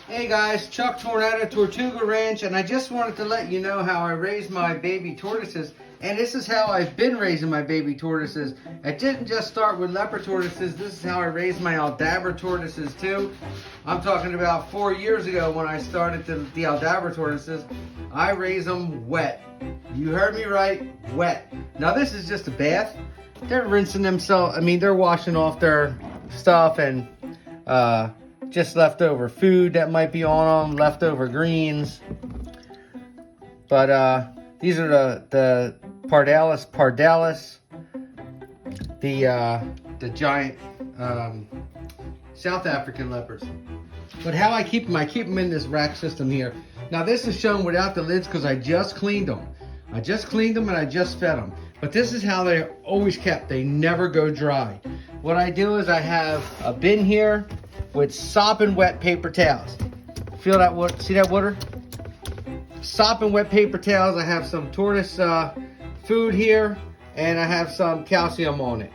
Hey guys, Chuck Tornado Tortuga Ranch, and I just wanted to let you know how I raise my baby tortoises. And this is how I've been raising my baby tortoises. It didn't just start with leopard tortoises. This is how I raised my Aldabra tortoises too. I'm talking about 4 years ago when I started the Aldabra tortoises. I raise them wet. You heard me right, wet. Now this is just a bath. They're rinsing themselves. I mean, they're washing off their stuff and just leftover food that might be on them, leftover greens. But these are the pardalis, the giant South African leopards. But how I keep them in this rack system here. Now this is shown without the lids because I just cleaned them. I just cleaned them and I just fed them. But this is how they're always kept. They never go dry. What I do is I have a bin here with sopping wet paper towels. Feel that water? See that water? Sopping wet paper towels. I have some tortoise food here, and I have some calcium on it.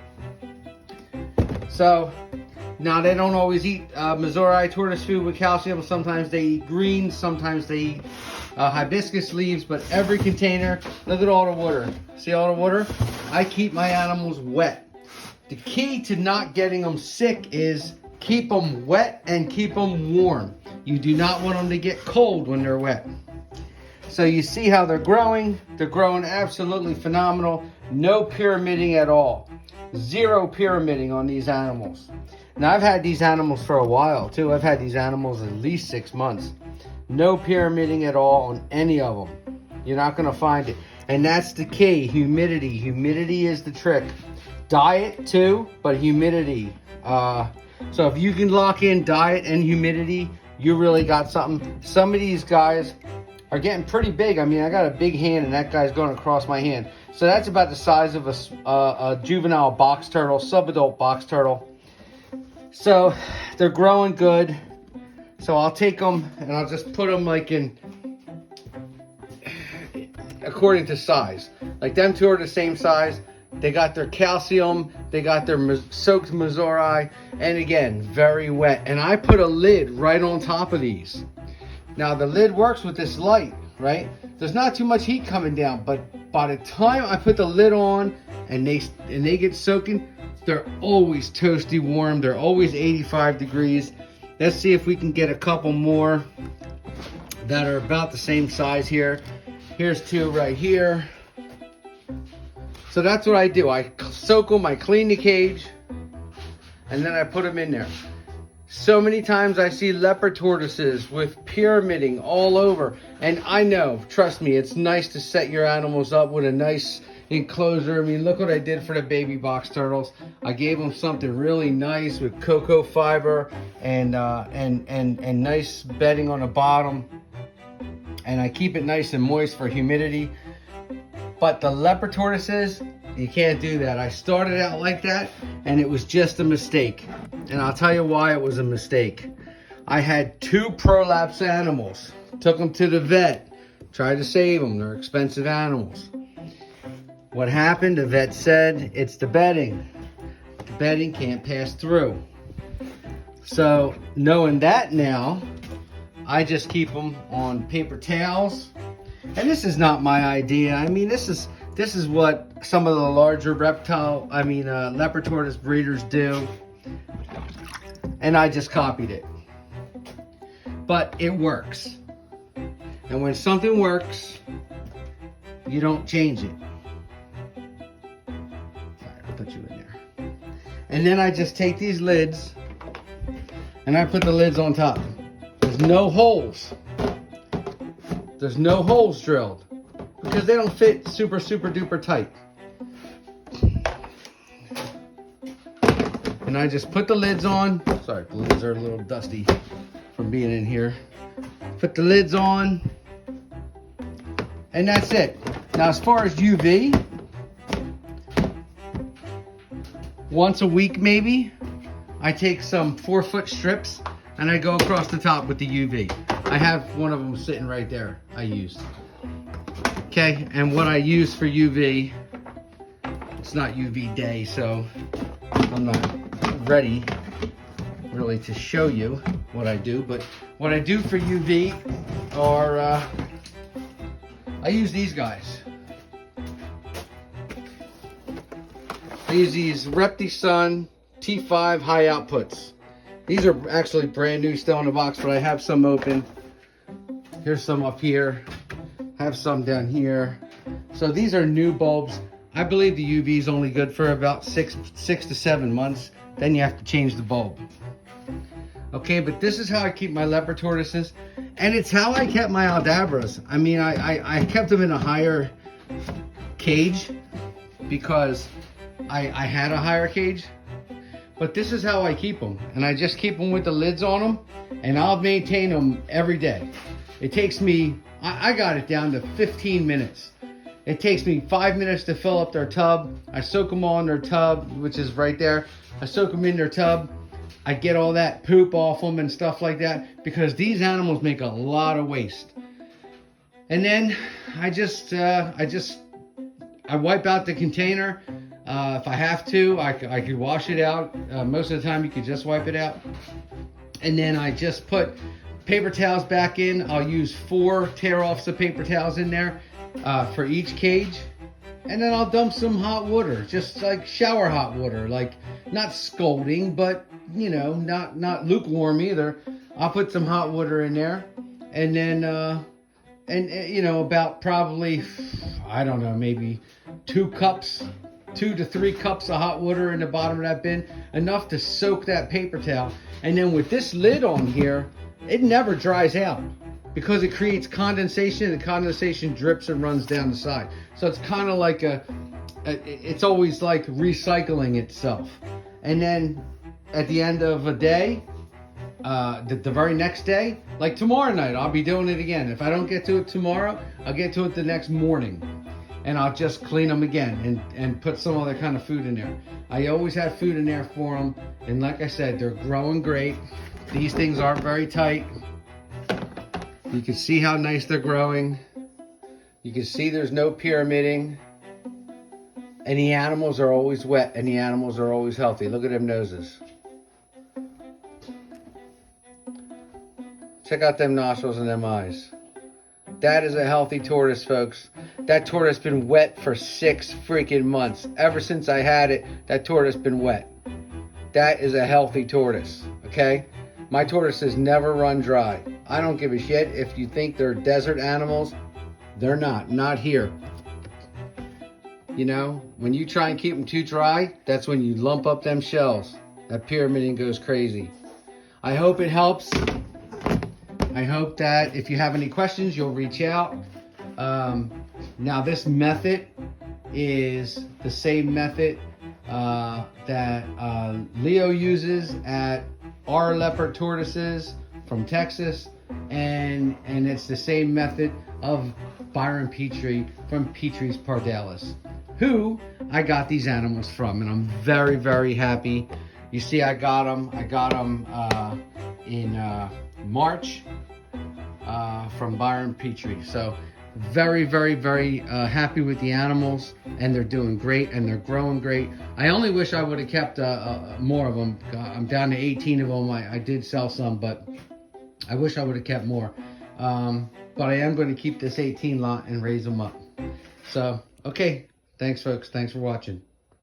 So now they don't always eat Missouri tortoise food with calcium. Sometimes they eat greens, sometimes they eat hibiscus leaves, but every container, look at all the water. See all the water? I keep my animals wet. The key to not getting them sick is keep them wet and keep them warm. You do not want them to get cold when they're wet. So you see how they're growing. They're growing absolutely phenomenal. No pyramiding at all. Zero pyramiding on these animals. Now I've had these animals for a while too. I've had these animals at least 6 months. No pyramiding at all on any of them. You're not gonna find it. And that's the key, humidity. Humidity is the trick. Diet too, but humidity. So if you can lock in diet and humidity, you really got something. Some of these guys are getting pretty big. I mean, I got a big hand and that guy's going across my hand. So that's about the size of a juvenile box turtle, subadult box turtle. So they're growing good. So I'll take them and I'll just put them like in, according to size. Like them two are the same size. They got their calcium, they got their soaked Missouri, and again, very wet. And I put a lid right on top of these. Now the lid works with this light, right? There's not too much heat coming down, but by the time I put the lid on and they get soaking, they're always toasty warm. They're always 85 degrees. Let's see if we can get a couple more that are about the same size here. Here's two right here. So that's what I do. I soak them, I clean the cage, and then I put them in there. So many times I see leopard tortoises with pyramiding all over. And I know, trust me, it's nice to set your animals up with a nice enclosure. I mean, look what I did for the baby box turtles. I gave them something really nice with cocoa fiber and nice bedding on the bottom. And I keep it nice and moist for humidity. But the leopard tortoises, you can't do that. I started out like that and it was just a mistake. And I'll tell you why it was a mistake. I had 2 prolapse animals. Took them to the vet. Tried to save them. They're expensive animals. What happened? The vet said it's the bedding. The bedding can't pass through. So knowing that now, I just keep them on paper towels. And this is not my idea. I mean, this is what some of the larger leopard tortoise breeders do. And I just copied it. But it works. And when something works, you don't change it. Alright, I'll put you in there. And then I just take these lids and I put the lids on top. There's no holes. There's no holes drilled because they don't fit super duper tight. And I just put the lids on. Sorry, the lids are a little dusty from being in here. Put the lids on. And that's it. Now as far as UV, once a week maybe, I take some 4-foot strips and I go across the top with the UV. I have one of them sitting right there I used. Okay, and what I use for UV, it's not UV day, so I'm not ready really to show you what I do, but what I do for UV are, I use these guys. I use these Repti-Sun T5 high outputs. These are actually brand new, still in the box, but I have some open. Here's some up here. Have some down here. So these are new bulbs. I believe the UV is only good for about six to 7 months. Then you have to change the bulb. Okay, but this is how I keep my leopard tortoises, and it's how I kept my Aldabras. I mean, I kept them in a higher cage because I had a higher cage, but this is how I keep them, and I just keep them with the lids on them, and I'll maintain them every day. It takes me, I got it down to 15 minutes. It takes me 5 minutes to fill up their tub. I soak them all in their tub, which is right there. I soak them in their tub. I get all that poop off them and stuff like that, because these animals make a lot of waste. And then I wipe out the container. If I have to, I could wash it out. Most of the time you could just wipe it out. And then I just put paper towels back in. I'll use 4 tear-offs of paper towels in there for each cage. And then I'll dump some hot water, just like shower hot water, like not scalding, but you know, not lukewarm either. I'll put some hot water in there, and then you know, about probably, I don't know, maybe 2 to 3 cups of hot water in the bottom of that bin, enough to soak that paper towel. And then with this lid on here, it never dries out because it creates condensation, and the condensation drips and runs down the side. So it's kind of like it's always like recycling itself. And then at the end of a day, the very next day, like tomorrow night, I'll be doing it again. If I don't get to it tomorrow, I'll get to it the next morning. And I'll just clean them again and put some other kind of food in there. I always have food in there for them. And like I said, they're growing great. These things aren't very tight. You can see how nice they're growing. You can see there's no pyramiding. And the animals are always wet, and the animals are always healthy. Look at them noses. Check out them nostrils and them eyes. That is a healthy tortoise, folks. That tortoise been wet for 6 freaking months. Ever since I had it, that tortoise been wet. That is a healthy tortoise, okay? My tortoises never run dry. I don't give a shit if you think they're desert animals. They're not here. You know, when you try and keep them too dry, that's when you lump up them shells. That pyramiding goes crazy. I hope it helps. I hope that if you have any questions, you'll reach out. Now this method is the same method that Leo uses at our leopard tortoises from Texas, and it's the same method of Byron Petrie from Petrie's Pardalis, who I got these animals from, and I'm very, very happy. You see, I got them in March from Byron Petrie. So very, very, very happy with the animals, and they're doing great, and they're growing great. I only wish I would have kept more of them. I'm down to 18 of them. I did sell some, but I wish I would have kept more. But I am going to keep this 18 lot and raise them up. So, okay. Thanks, folks. Thanks for watching.